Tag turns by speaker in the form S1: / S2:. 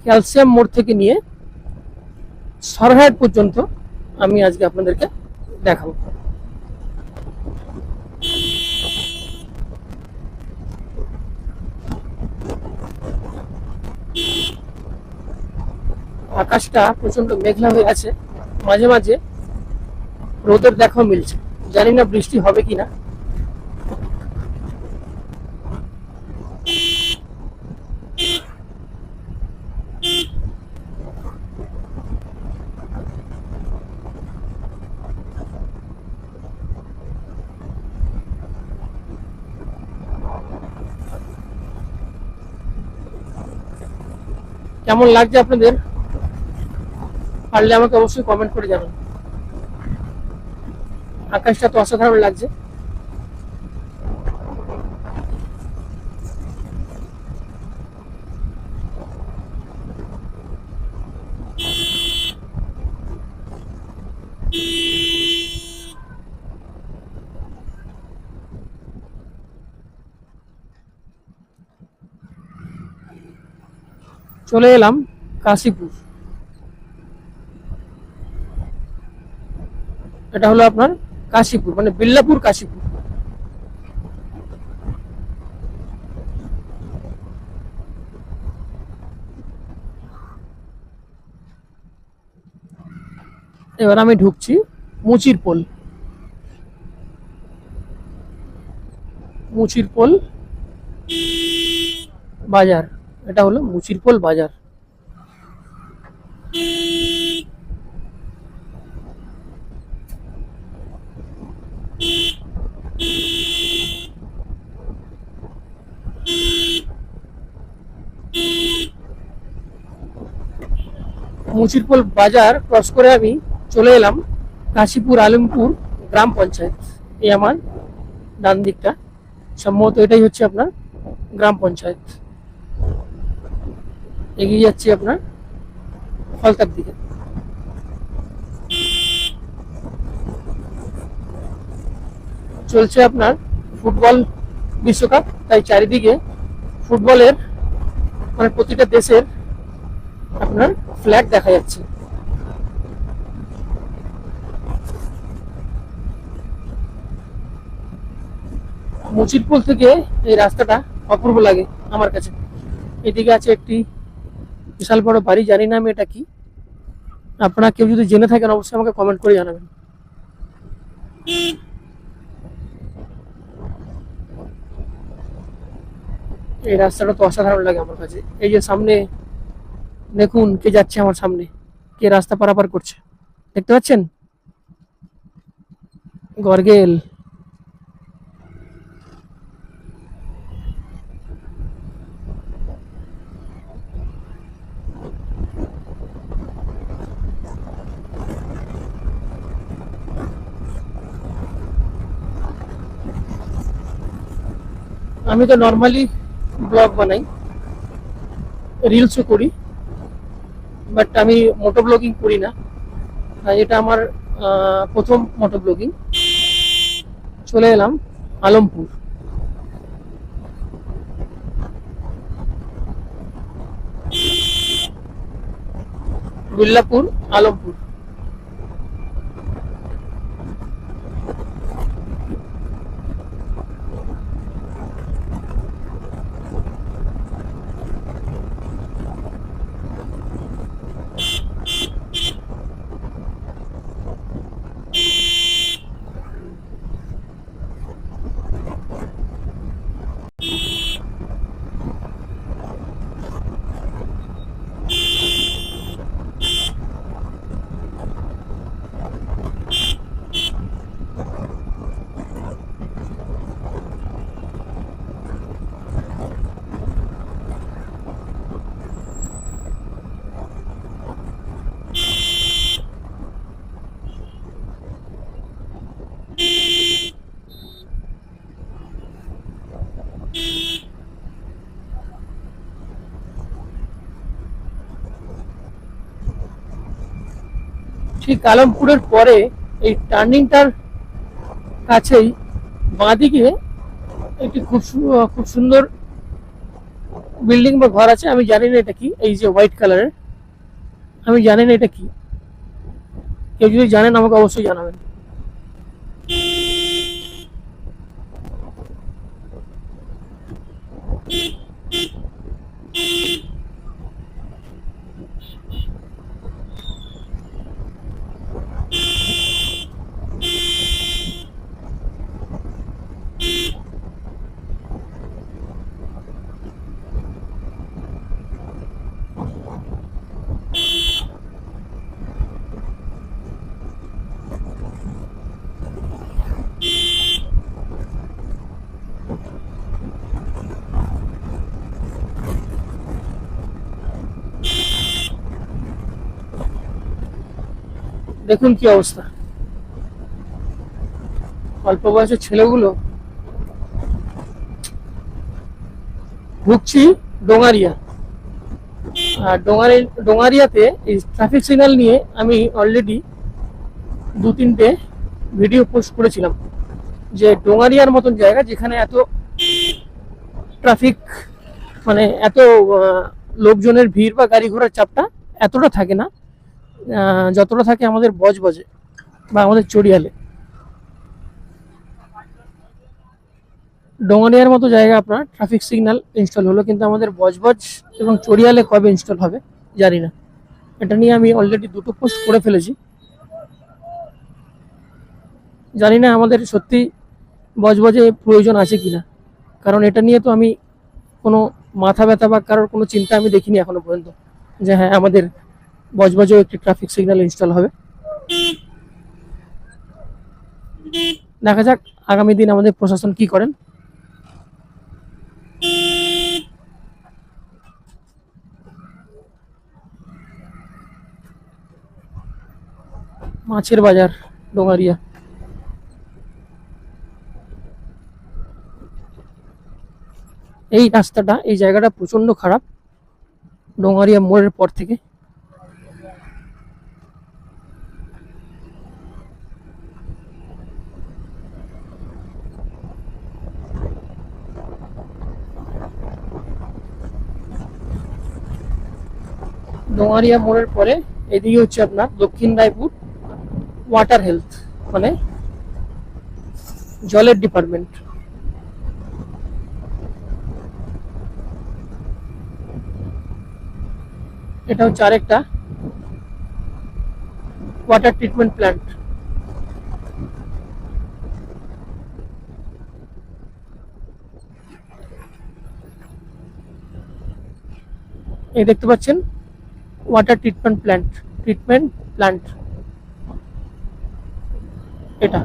S1: Calcium মোড় থেকে নিয়ে সরহাট পর্যন্ত আমি আজকে আপনাদেরকে দেখাবো। আকাশটা প্রচন্ড মেঘলা হয়ে আছে, মাঝে মাঝে রোদের দেখাও মিলছে, জানি না বৃষ্টি হবে কিনা। কেমন লাগছে আপনাদের, পারলে আমাকে অবশ্যই কমেন্ট করে জানান। আকাশটা তো অসাধারণ লাগছে। চলে এলাম কাশীপুর। এটা হলো আপনার কাশীপুর, মানে বিল্লাপুর কাশীপুর। এবার আমি ঢুকছি মুচিরপোল। মুচিরপোল বাজার, এটা হলো মুচিরপোল বাজার। মুচিরপোল বাজার ক্রস করে আমি চলে এলাম কাশীপুর আলমপুর গ্রাম পঞ্চায়েত। এই আমার ডান দিকটা, সম্ভবত এটাই হচ্ছে আপনার গ্রাম পঞ্চায়েত। এগিয়ে যাচ্ছি আপনার ফলতার দিকে। চলছে আপনার ফুটবল বিশ্বকাপ, তাই চারিদিকে ফুটবলের মানে প্রতিটা দেশের আপনার ফ্ল্যাগ দেখা যাচ্ছে। মুচিরপোল থেকে এই রাস্তাটা অপূর্ব লাগে আমার কাছে। এদিকে আছে একটি বিশাল বড় বাড়ি, জানি না আমি এটা কি। আপনারা কেউ যদি জেনে থাকেন অবশ্যই আমাকে কমেন্ট করে জানাবেন। এই রাস্তাটা তো অসাধারণ লাগে আমার কাছে। এই যে সামনে দেখুন কে যাচ্ছে আমার সামনে, কে রাস্তা পারাপার করছে, দেখতে পাচ্ছেন? গর্গেল। আমি তো নর্মালি ব্লগ বানাই, রিলসও করি, বাট আমি মোটো ব্লগিং করি না। এটা আমার প্রথম মোটো ব্লগিং। চলে এলাম আলমপুর। বিল্লাপুর আলমপুর। ঠিক আলমপুরের পরে এই টার্নিংটার কাছেই বাঁদিকে একটি খুব সুন্দর বিল্ডিং বা ঘর আছে, আমি জানি না এটা কি। এই যে হোয়াইট কালারের, আমি জানি না এটা কি। কেউ যদি জানেন আমাকে অবশ্যই জানাবেন। দেখুন কি অবস্থা, অল্প বয়সের ছেলেগুলো। ঢুকছি ডোঙারিয়া, আর ডোঙারিয়াতে এই ট্রাফিক সিগন্যাল নিয়ে আমি অলরেডি 2-3টে ভিডিও পোস্ট করেছিলাম, যে ডোঙারিয়ার মতন জায়গা যেখানে এত ট্রাফিক, মানে এত লোকজনের ভিড় বা গাড়ি ঘোড়ার চাপটা এতটা থাকে না, যতটা থাকে আমাদের বজবজে বা আমাদের চড়িয়ালে। ডোঙারিয়ার মতো জায়গা আপনার ট্রাফিক সিগন্যাল ইনস্টল হলো, কিন্তু আমাদের বজবজ এবং চড়িয়ালে কবে ইনস্টল হবে জানি না। এটা নিয়ে আমি অলরেডি 2টো পোস্ট করে ফেলেছি। জানি না আমাদের সত্যি বজবজে প্রয়োজন আছে কিনা, কারণ এটা নিয়ে তো আমি কোনো মাথা ব্যথা বা কারোর কোনো চিন্তা আমি দেখিনি এখনো পর্যন্ত, যে হ্যাঁ আমাদের বজবজেও একটি ট্রাফিক সিগন্যাল ইনস্টল হবে। দেখা যাক আগামী দিন আমাদের প্রশাসন কি করেন। মাছের বাজার, ডোঙারিয়া। এই রাস্তাটা, এই জায়গাটা প্রচন্ড খারাপ ডোঙারিয়া মোড়ের পর থেকে। ডোঙারিয়া মোড়ের পরে এদিকে হচ্ছে আপনার দক্ষিণ রায়পুর ওয়াটার হেলথ, মানে জলের ডিপার্টমেন্ট। এটা হচ্ছে আরেকটা ওয়াটার ট্রিটমেন্ট প্ল্যান্ট। এই দেখতে পাচ্ছেন ওয়াটার ট্রিটমেন্ট প্ল্যান্ট, এটা